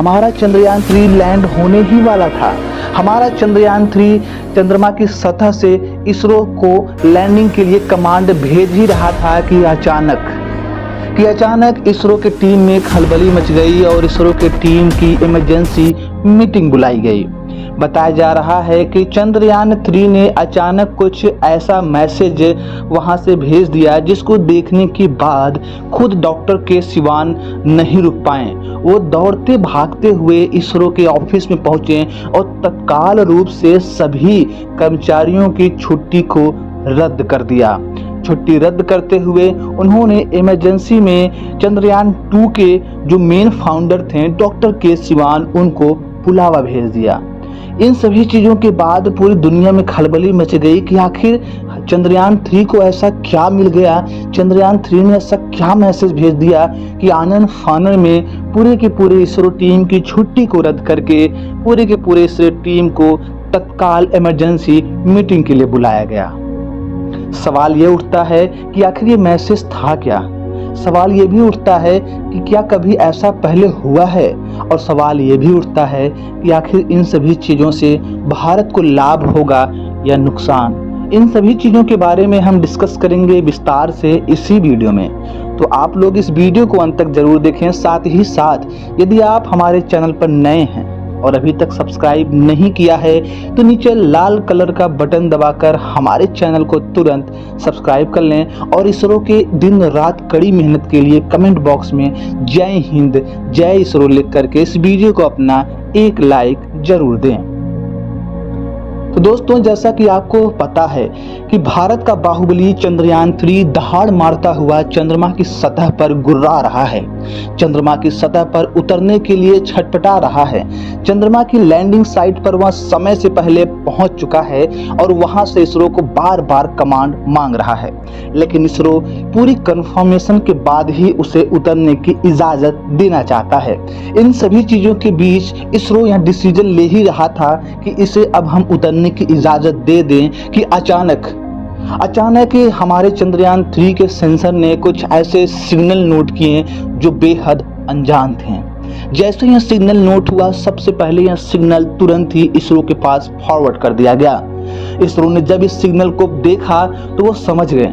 हमारा चंद्रयान 3 लैंड होने ही वाला था। हमारा चंद्रयान 3 चंद्रमा की सतह से इसरो को लैंडिंग के लिए कमांड भेज ही रहा था कि अचानक इसरो के टीम में खलबली मच गई और इसरो के टीम की इमरजेंसी मीटिंग बुलाई गई। बताया जा रहा है कि चंद्रयान 3 ने अचानक कुछ ऐसा मैसेज वहां से भेज दिया जिसको देखने के बाद खुद डॉक्टर के सिवान नहीं रुक पाए। वो दौड़ते भागते हुए इसरो के ऑफिस में पहुंचे और तत्काल रूप से सभी कर्मचारियों की छुट्टी को रद्द कर दिया। छुट्टी रद्द करते हुए उन्होंने इमरजेंसी में चंद्रयान 2 के जो मेन फाउंडर थे डॉक्टर के सिवान उनको बुलावा भेज दिया। इन सभी चीज़ों के बाद पूरी दुनिया में खलबली मच गई कि आखिर चंद्रयान 3 को ऐसा क्या मिल गया, चंद्रयान 3 ने ऐसा क्या मैसेज भेज दिया कि आनन फानन में पूरे के पूरे इसरो टीम की छुट्टी को रद्द करके पूरे के पूरे इसरो टीम को तत्काल इमरजेंसी मीटिंग के लिए बुलाया गया। सवाल ये उठता है कि आखिर ये मैसेज था क्या। सवाल ये भी उठता है कि क्या कभी ऐसा पहले हुआ है, और सवाल ये भी उठता है कि आखिर इन सभी चीज़ों से भारत को लाभ होगा या नुकसान। इन सभी चीज़ों के बारे में हम डिस्कस करेंगे विस्तार से इसी वीडियो में, तो आप लोग इस वीडियो को अंत तक जरूर देखें। साथ ही साथ यदि आप हमारे चैनल पर नए हैं और अभी तक सब्सक्राइब नहीं किया है तो नीचे लाल कलर का बटन दबाकर हमारे चैनल को तुरंत सब्सक्राइब कर लें और इसरो के दिन रात कड़ी मेहनत के लिए कमेंट बॉक्स में जय हिंद जय इसरो लिख करके इस वीडियो को अपना एक लाइक जरूर दें। तो दोस्तों, जैसा कि आपको पता है कि भारत का बाहुबली चंद्रयान 3 दहाड़ मारता हुआ चंद्रमा की सतह पर गुर्रा रहा है, चंद्रमा की सतह पर उतरने के लिए छटपटा रहा है। चंद्रमा की लैंडिंग साइट पर वह समय से पहले पहुंच चुका है और वहां से इसरो को बार बार कमांड मांग रहा है, लेकिन इसरो पूरी कंफर्मेशन के बाद ही उसे उतरने की इजाजत देना चाहता है। इन सभी चीजों के बीच इसरो यह डिसीजन ले ही रहा था कि इसे अब हम उतरने की इजाजत दे दें कि अचानक हमारे चंद्रयान 3 के सेंसर ने कुछ ऐसे सिग्नल नोट किए जो बेहद अनजान थे। जैसे यह सिग्नल नोट हुआ, सबसे पहले यह सिग्नल तुरंत ही इसरो के पास फॉरवर्ड कर दिया गया। इसरो ने जब इस सिग्नल को देखा तो वो समझ गए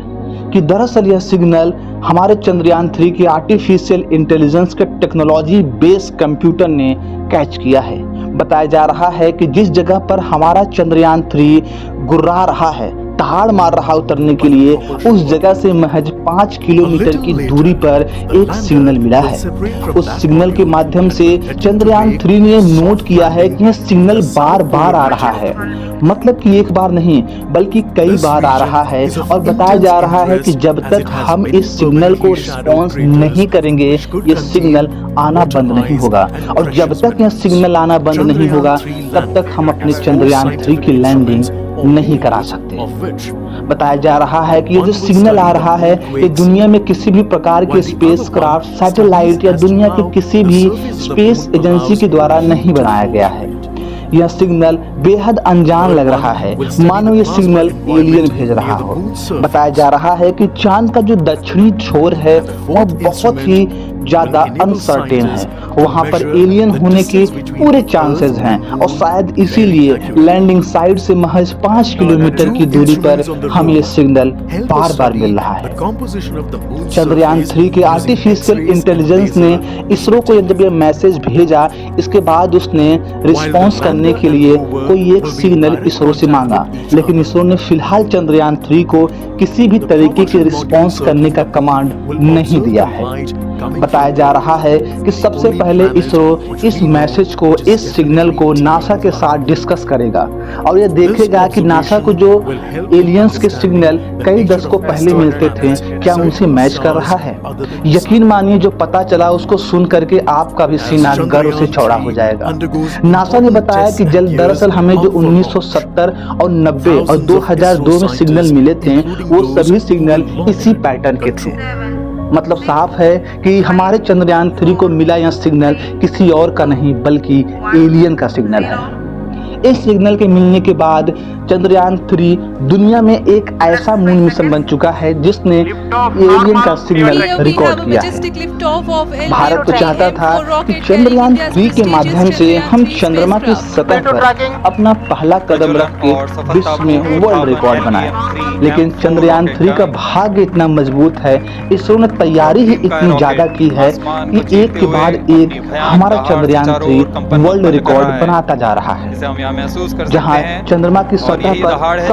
कि दरअसल यह सिग्नल हमारे चंद्रयान 3 के आर्टिफिशियल इंटेलिजेंस के टेक्नोलॉजी बेस्ड कंप्यूटर ने कैच किया है। बताया जा रहा है कि जिस जगह पर हमारा चंद्रयान 3 गुर्रा रहा है, दहाड़ मार रहा उतरने के लिए, उस जगह से महज 5 किलोमीटर की दूरी पर एक सिग्नल मिला है। उस सिग्नल के माध्यम से चंद्रयान 3 ने नोट किया है कि यह सिग्नल बार बार आ रहा है, मतलब कि एक बार नहीं बल्कि कई बार आ रहा है। और बताया जा रहा है कि जब तक हम इस सिग्नल को रिस्पॉन्स नहीं करेंगे ये सिग्नल आना बंद नहीं होगा, और जब तक यह सिग्नल आना बंद नहीं होगा तब तक हम अपने चंद्रयान 3 की लैंडिंग नहीं करा सकते। बताया जा रहा है कि ये जो सिग्नल आ रहा है ये दुनिया में किसी भी प्रकार के स्पेसक्राफ्ट, सैटेलाइट या दुनिया के किसी भी स्पेस एजेंसी के द्वारा नहीं बनाया गया है। यह सिग्नल बेहद अनजान लग रहा है, मानो ये सिग्नल एलियन भेज रहा हो। बताया जा रहा है कि चांद का जो दक्षिणी छोर है वह बहुत ही ज्यादा अनसर्टेन है, वहां पर एलियन होने के पूरे चांसेस हैं, और शायद इसीलिए लैंडिंग साइट से महज 5 किलोमीटर की दूरी पर हमें ये सिग्नल बार बार मिल रहा है। चंद्रयान 3 के आर्टिफिशियल इंटेलिजेंस ने इसरो को जब ये मैसेज भेजा, इसके बाद उसने रिस्पॉन्स करने के लिए कोई एक सिग्नल इसरो से मांगा, लेकिन इसरो ने फिलहाल चंद्रयान 3 को किसी भी तरीके के रिस्पॉन्स करने का कमांड नहीं दिया है। बताया जा रहा है कि सबसे पहले इसरो इस मैसेज को, इस सिग्नल को नासा के साथ डिस्कस करेगा और यह देखेगा कि नासा को जो एलियंस के सिग्नल कई दशकों पहले मिलते थे क्या उनसे मैच कर रहा है। यकीन मानिए जो पता चला उसको सुन करके आपका भी सीना गर्व से चौड़ा हो जाएगा। नासा ने बताया कि दरअसल हमें जो 1970 और 90 और 2002 में सिग्नल मिले थे वो सभी सिग्नल इसी पैटर्न के थे। मतलब साफ है कि हमारे चंद्रयान 3 को मिला यह सिग्नल किसी और का नहीं बल्कि एलियन का सिग्नल है। इस सिग्नल के मिलने के बाद चंद्रयान 3 दुनिया में एक ऐसा मून मिशन बन चुका है जिसने एलियन का सिग्नल रिकॉर्ड किया है। भारत तो चाहता था कि चंद्रयान 3 के माध्यम से हम चंद्रमा की सतह पर अपना पहला कदम रख के विश्व में वर्ल्ड रिकॉर्ड बनाए, लेकिन चंद्रयान 3 का भाग्य इतना मजबूत है, इसरो ने तैयारी ही इतनी ज्यादा की है कि एक के बाद एक हमारा चंद्रयान 3 वर्ल्ड रिकॉर्ड बनाता जा रहा है। जहां चंद्रमा की सतह पर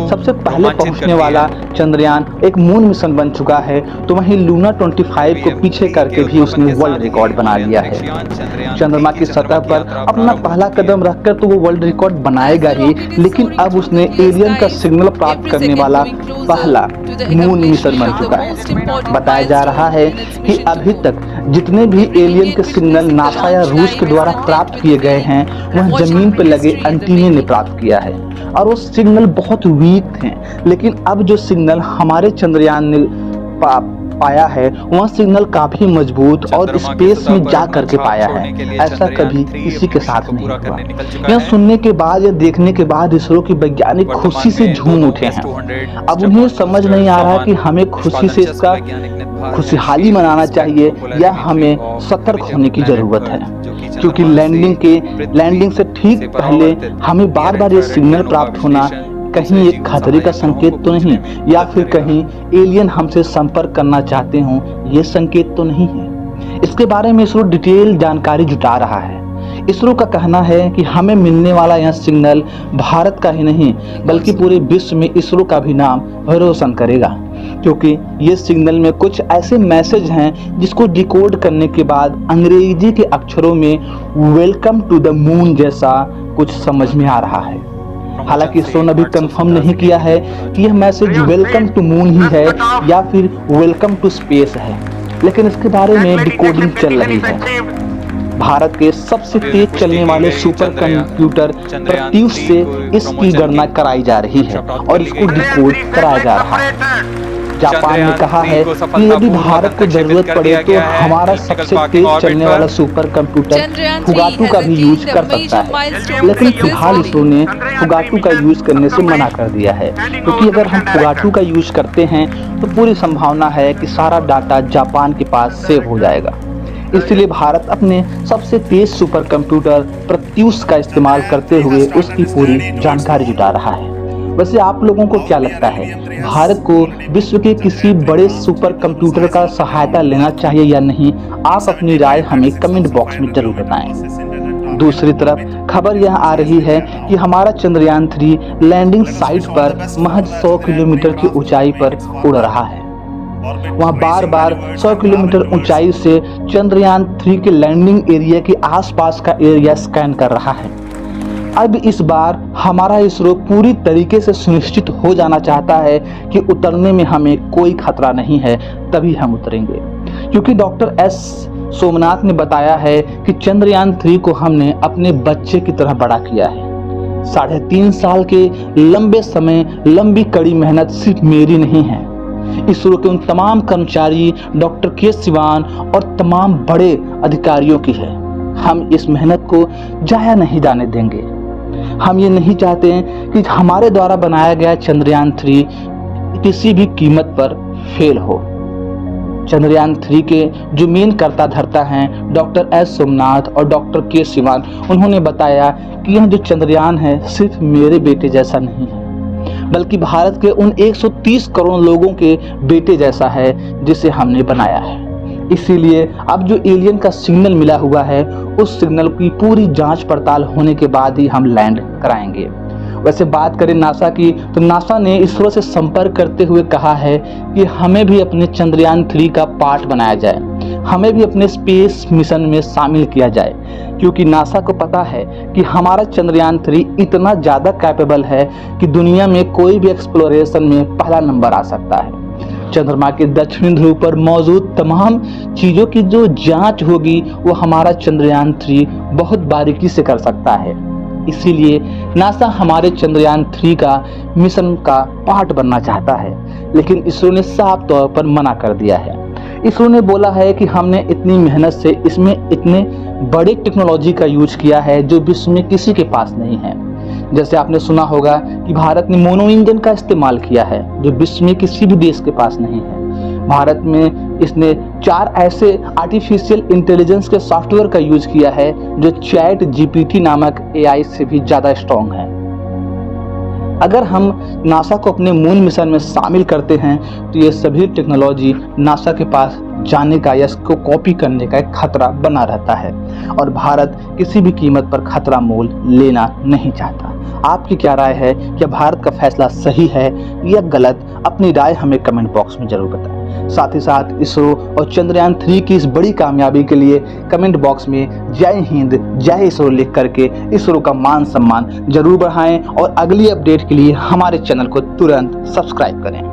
सबसे पहले पहुंचने वाला चंद्रयान एक मून मिशन बन चुका है, तो वहीं लूना 25 को पीछे करके भी उसने वर्ल्ड रिकॉर्ड बना लिया है। चंद्रमा की सतह पर अपना पहला कदम रखकर तो वो वर्ल्ड रिकॉर्ड बनाएगा ही, लेकिन अब उसने एलियन का सिग्नल प्राप्त करने वाला पहला मून मिशन बन चुका है। बताया जा रहा है कि अभी तक जितने भी एलियन के सिग्नल नासा या रूस के द्वारा प्राप्त किए गए हैं, वह जमीन पर लगे एंटीने ने प्राप्त किया है और वो सिग्नल बहुत वीक थे, लेकिन अब जो सिग्नल हमारे चंद्रयान ने पाया है वह सिग्नल काफी मजबूत और स्पेस में जा करके पाया है। ऐसा कभी किसी के साथ नहीं हुआ। यह सुनने के बाद या देखने के बाद इसरो के वैज्ञानिक खुशी से झूम उठे हैं। अब उन्हें समझ नहीं आ रहा कि हमें खुशी से इसका खुशहाली मनाना चाहिए या हमें सतर्क होने की जरूरत है, क्योंकि लैंडिंग से ठीक पहले हमें बार बार ये सिग्नल प्राप्त होना कहीं एक खतरे का संकेत तो नहीं, या फिर कहीं एलियन हमसे संपर्क करना चाहते हों, ये संकेत तो नहीं है। इसके बारे में इसरो डिटेल जानकारी जुटा रहा है। इसरो का कहना है कि हमें मिलने वाला यह सिग्नल भारत का ही नहीं बल्कि पूरे विश्व में इसरो का भी नाम रोशन करेगा, क्योंकि ये सिग्नल में कुछ ऐसे मैसेज हैं जिसको डिकोड करने के बाद अंग्रेजी के अक्षरों में वेलकम टू द मून जैसा कुछ समझ में आ रहा है। हालांकि इसरो ने अभी कंफर्म नहीं किया है कि यह मैसेज वेलकम टू मून ही है या फिर वेलकम टू स्पेस है, लेकिन इसके बारे में डिकोडिंग चल रही है। भारत के सबसे तेज चलने वाले सुपर कंप्यूटर प्रत्युष से इसकी गणना कराई जा रही है और इसको डिकोड कराया जा रहा है। जापान ने कहा है कि यदि भारत को जरूरत पड़े तो हमारा सबसे तेज चलने वाला सुपर कंप्यूटर फुगाटू का भी यूज कर सकता है, लेकिन फिलहाल इसरो ने फुगाटू का यूज करने से मना कर दिया है, क्योंकि अगर हम फुगाटू का यूज करते हैं तो पूरी संभावना है कि सारा डाटा जापान के पास सेव हो जाएगा। इसलिए भारत अपने सबसे तेज सुपर कंप्यूटर प्रत्युष का इस्तेमाल करते हुए उसकी पूरी जानकारी जुटा रहा है। वैसे आप लोगों को क्या लगता है, भारत को विश्व के किसी बड़े सुपर कंप्यूटर का सहायता लेना चाहिए या नहीं? आप अपनी राय हमें कमेंट बॉक्स में जरूर बताएं। दूसरी तरफ खबर यह आ रही है कि हमारा चंद्रयान 3 लैंडिंग साइट पर महज 100 किलोमीटर की ऊंचाई पर उड़ रहा है। वहाँ बार बार 100 किलोमीटर ऊंचाई से चंद्रयान 3 के लैंडिंग एरिया के आसपास का एरिया स्कैन कर रहा है। अब इस बार हमारा इसरो पूरी तरीके से सुनिश्चित हो जाना चाहता है कि उतरने में हमें कोई खतरा नहीं है, तभी हम उतरेंगे, क्योंकि डॉक्टर एस सोमनाथ ने बताया है कि चंद्रयान 3 को हमने अपने बच्चे की तरह बड़ा किया है। 3.5 साल के लंबे समय, लंबी कड़ी मेहनत सिर्फ मेरी नहीं है, इसरो के उन तमाम कर्मचारी, डॉक्टर के सिवान और तमाम बड़े अधिकारियों की है। हम इस मेहनत को जाया नहीं जाने देंगे। हम ये नहीं चाहते कि हमारे द्वारा बनाया गया चंद्रयान 3 किसी भी कीमत पर फेल हो। चंद्रयान 3 के जो मेन कर्ता धर्ता हैं डॉक्टर एस सोमनाथ और डॉक्टर के सिवान, उन्होंने बताया कि यह जो चंद्रयान है सिर्फ मेरे बेटे जैसा नहीं है, बल्कि भारत के उन 130 करोड़ लोगों के बेटे जैसा है जिसे हमने बनाया है। इसीलिए अब जो एलियन का सिग्नल मिला हुआ है, उस सिग्नल की पूरी जांच पड़ताल होने के बाद ही हम लैंड कराएंगे। वैसे बात करें नासा की, तो नासा ने इसरो से संपर्क करते हुए कहा है कि हमें भी अपने चंद्रयान 3 का पार्ट बनाया जाए, हमें भी अपने स्पेस मिशन में शामिल किया जाए, क्योंकि नासा को पता है कि हमारा चंद्रयान 3 इतना ज़्यादा कैपेबल है कि दुनिया में कोई भी एक्सप्लोरेशन में पहला नंबर आ सकता है। चंद्रमा के दक्षिणी ध्रुव पर मौजूद तमाम चीज़ों की जो जांच होगी वो हमारा चंद्रयान 3 बहुत बारीकी से कर सकता है। इसीलिए नासा हमारे चंद्रयान 3 का मिशन का पार्ट बनना चाहता है, लेकिन इसरो ने साफ तौर पर मना कर दिया है। इसरो ने बोला है कि हमने इतनी मेहनत से इसमें इतने बड़े टेक्नोलॉजी का यूज किया है जो विश्व में किसी के पास नहीं है। जैसे आपने सुना होगा कि भारत ने मोनो इंजन का इस्तेमाल किया है जो विश्व में किसी भी देश के पास नहीं है। भारत में इसने 4 ऐसे आर्टिफिशियल इंटेलिजेंस के सॉफ्टवेयर का यूज किया है जो चैट जीपीटी नामक एआई से भी ज़्यादा स्ट्रॉन्ग है। अगर हम नासा को अपने मून मिशन में शामिल करते हैं तो ये सभी टेक्नोलॉजी नासा के पास जाने का या इसको कॉपी करने का एक खतरा बना रहता है और भारत किसी भी कीमत पर खतरा मोल लेना नहीं चाहता। आपकी क्या राय है? क्या भारत का फैसला सही है या गलत? अपनी राय हमें कमेंट बॉक्स में जरूर बताएं। साथ ही साथ इसरो और चंद्रयान 3 की इस बड़ी कामयाबी के लिए कमेंट बॉक्स में जय हिंद जय इसरो लिख करके इसरो का मान सम्मान जरूर बढ़ाएं और अगली अपडेट के लिए हमारे चैनल को तुरंत सब्सक्राइब करें।